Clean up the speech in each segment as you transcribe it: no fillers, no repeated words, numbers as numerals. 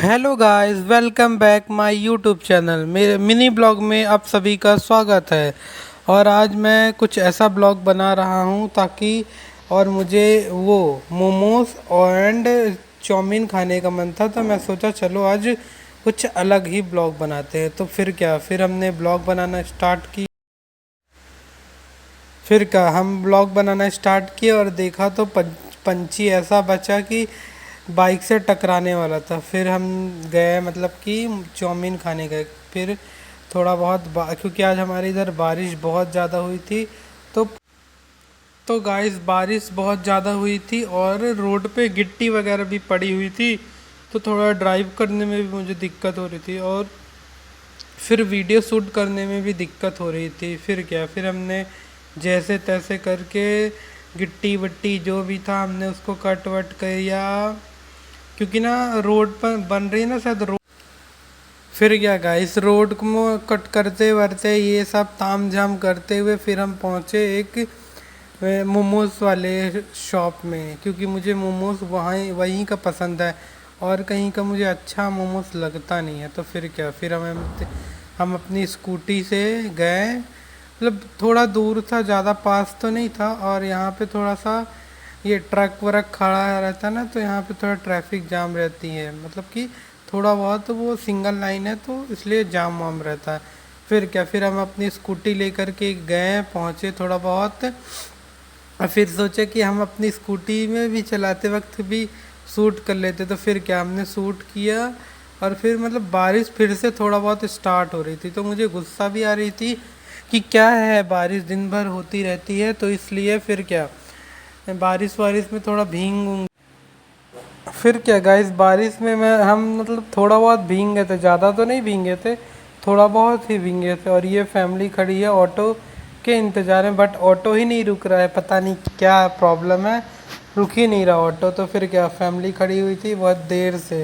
Hello guys, welcome back my YouTube channel. मेरे mini blog में आप सभी का स्वागत है। और आज मैं कुछ ऐसा ब्लॉग बना रहा हूँ ताकि और मुझे वो मोमोज एंड चाउमीन खाने का मन था, तो मैं सोचा चलो आज कुछ अलग ही ब्लॉग बनाते हैं। तो फिर हमने ब्लॉग बनाना स्टार्ट की। फिर क्या हम ब्लॉग बनाना स्टार्ट किए और देखा तो पंछी ऐसा बचा कि बाइक से टकराने वाला था। फिर हम गए, मतलब कि चाउमीन खाने गए। फिर थोड़ा बहुत क्योंकि आज हमारे इधर बारिश बहुत ज़्यादा हुई थी। तो तो गाइस, बारिश बहुत ज़्यादा हुई थी और रोड पे गिट्टी वगैरह भी पड़ी हुई थी, तो थोड़ा ड्राइव करने में भी मुझे दिक्कत हो रही थी और फिर वीडियो शूट करने में भी दिक्कत हो रही थी। फिर हमने जैसे तैसे करके गिट्टी वट्टी जो भी था हमने उसको कट वट किया, क्योंकि ना रोड पर बन रही है ना शायद रोड। फिर क्या गाइस, रोड को कट करते वरते ये सब ताम झाम करते हुए फिर हम पहुँचे एक मोमोज वाले शॉप में, क्योंकि मुझे मोमोज वहाँ वहीं का पसंद है और कहीं का मुझे अच्छा मोमोज लगता नहीं है। तो फिर हम अपनी स्कूटी से गए। मतलब थोड़ा दूर था, ज़्यादा पास तो नहीं था। और यहाँ पे थोड़ा सा ये ट्रक वरक खड़ा रहता है ना, तो यहाँ पे थोड़ा ट्रैफिक जाम रहती है। मतलब कि थोड़ा बहुत वो सिंगल लाइन है, तो इसलिए जाम वाम रहता है। फिर हम अपनी स्कूटी लेकर के गए, पहुँचे थोड़ा बहुत। और फिर सोचे कि हम अपनी स्कूटी में भी चलाते वक्त भी शूट कर लेते। तो हमने शूट किया। और फिर मतलब बारिश फिर से थोड़ा बहुत स्टार्ट हो रही थी, तो मुझे गुस्सा भी आ रही थी कि क्या है, बारिश दिन भर होती रहती है, तो इसलिए बारिश वारिश में थोड़ा भींग। फिर क्या गाइस, बारिश में मैं हम मतलब थोड़ा बहुत भीग गए थे, ज़्यादा तो नहीं भीगे थे, थोड़ा बहुत ही भीगे थे। और ये फैमिली खड़ी है ऑटो के इंतज़ार में, बट ऑटो ही नहीं रुक रहा है, पता नहीं क्या प्रॉब्लम है, रुक ही नहीं रहा ऑटो। तो फैमिली खड़ी हुई थी बहुत देर से।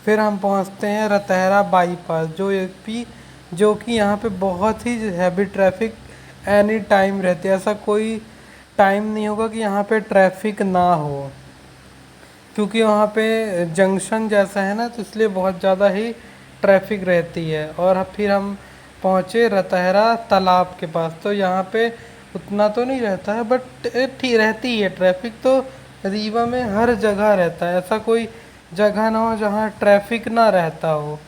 फिर हम पहुंचते हैं रतहरा बाईपास, जो कि यहाँ पे बहुत ही हैवी ट्रैफिक एनी टाइम रहती है। ऐसा कोई टाइम नहीं होगा कि यहाँ पे ट्रैफिक ना हो, क्योंकि वहाँ पे जंक्शन जैसा है ना, तो इसलिए बहुत ज़्यादा ही ट्रैफिक रहती है। और फिर हम पहुँचे रतहरा तालाब के पास। तो यहाँ पे उतना तो नहीं रहता है, बट ठीक रहती है ट्रैफिक। तो रीवा में हर जगह रहता है, ऐसा कोई जगह ना हो जहाँ ट्रैफिक ना रहता हो।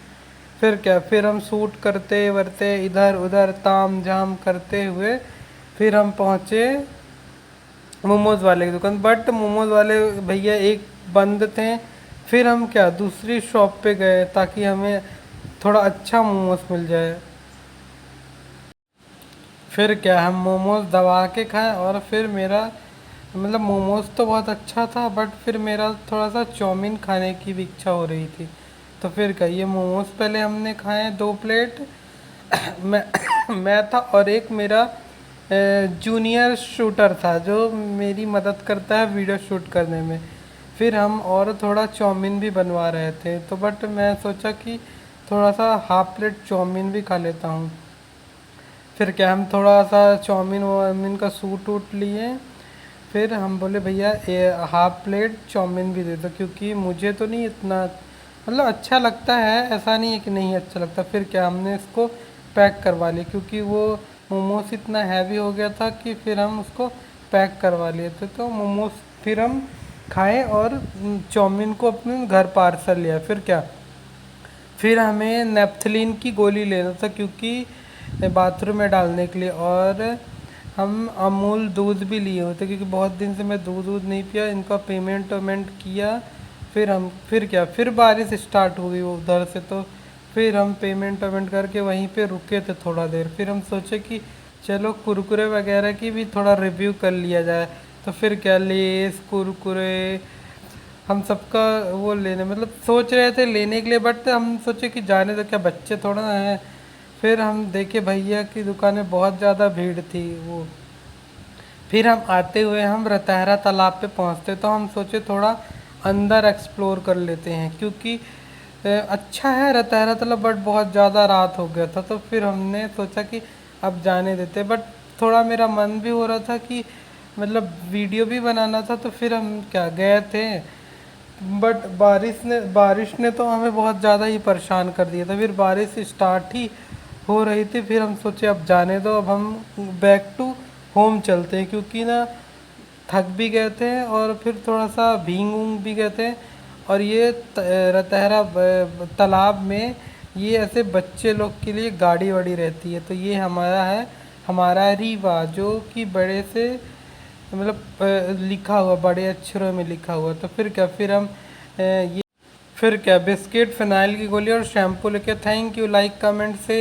फिर हम शूट करते वरते इधर उधर ताम झाम करते हुए फिर हम पहुँचे मोमोज वाले की दुकान। बट मोमोज वाले भैया एक बंद थे। फिर हम दूसरी शॉप पे गए ताकि हमें थोड़ा अच्छा मोमोज मिल जाए। हम मोमोज दबा के खाए। और फिर मेरा मतलब मोमोज तो बहुत अच्छा था, बट फिर मेरा थोड़ा सा चाउमीन खाने की भी इच्छा हो रही थी। तो ये मोमोज पहले हमने खाए 2 प्लेट। मैं मैं था और एक मेरा जूनियर शूटर था जो मेरी मदद करता है वीडियो शूट करने में। फिर हम और थोड़ा चाउमीन भी बनवा रहे थे, तो बट मैं सोचा कि थोड़ा सा हाफ प्लेट चाउमीन भी खा लेता हूँ। हम थोड़ा सा चाउमीन वाउमीन का सूट वूट लिए। फिर हम बोले भैया ये हाफ प्लेट चाउमीन भी दे दो, क्योंकि मुझे तो नहीं इतना मतलब अच्छा लगता है, ऐसा नहीं है कि नहीं अच्छा लगता। हमने इसको पैक करवा लिया, क्योंकि वो मोमोज इतना हैवी हो गया था कि फिर हम उसको पैक करवा लिए थे। तो मोमोज फिर हम खाए और चाउमीन को अपने घर पार्सल लिया। फिर हमें नेप्थलीन की गोली लेना था, क्योंकि बाथरूम में डालने के लिए। और हम अमूल दूध भी लिए होते, क्योंकि बहुत दिन से मैं दूध दूध नहीं पिया। इनका पेमेंट वेमेंट किया। फिर बारिश स्टार्ट हो गई वो उधर से। तो फिर हम पेमेंट वेमेंट करके वहीं पे रुके थे थोड़ा देर। फिर हम सोचे कि चलो कुरकुरे वगैरह की भी थोड़ा रिव्यू कर लिया जाए। तो लेस कुरकुरे हम सबका वो लेने मतलब सोच रहे थे लेने के लिए, बट हम सोचे कि जाने तो क्या, बच्चे थोड़ा ना हैं। फिर हम देखे भैया की दुकान में बहुत ज़्यादा भीड़ थी वो। फिर हम आते हुए हम रतहरा तालाब पे पहुंचते, तो हम सोचे थोड़ा अंदर एक्सप्लोर कर लेते हैं, क्योंकि अच्छा है रतहरा तालाब, बट बहुत ज़्यादा रात हो गया था। तो फिर हमने सोचा कि अब जाने देते। बट थोड़ा मेरा मन भी हो रहा था कि मतलब वीडियो भी बनाना था। तो फिर हम गए थे बट बारिश ने तो हमें बहुत ज़्यादा ही परेशान कर दिया था। फिर बारिश स्टार्ट ही हो रही थी, फिर हम सोचे अब जाने दो, अब हम बैक टू होम चलते हैं, क्योंकि ना थक भी गए थे और फिर थोड़ा सा भीग ऊंग भी गए थे। और ये रतहरा तालाब में ये ऐसे बच्चे लोग के लिए गाड़ी वाड़ी रहती है। तो ये हमारा है, हमारा रीवा, जो कि बड़े से मतलब लिखा हुआ, बड़े अक्षरों में लिखा हुआ। तो फिर क्या, फिर हम ये फिर क्या बिस्किट, फिनाइल की गोली और शैम्पू लेके, थैंक यू, लाइक कमेंट से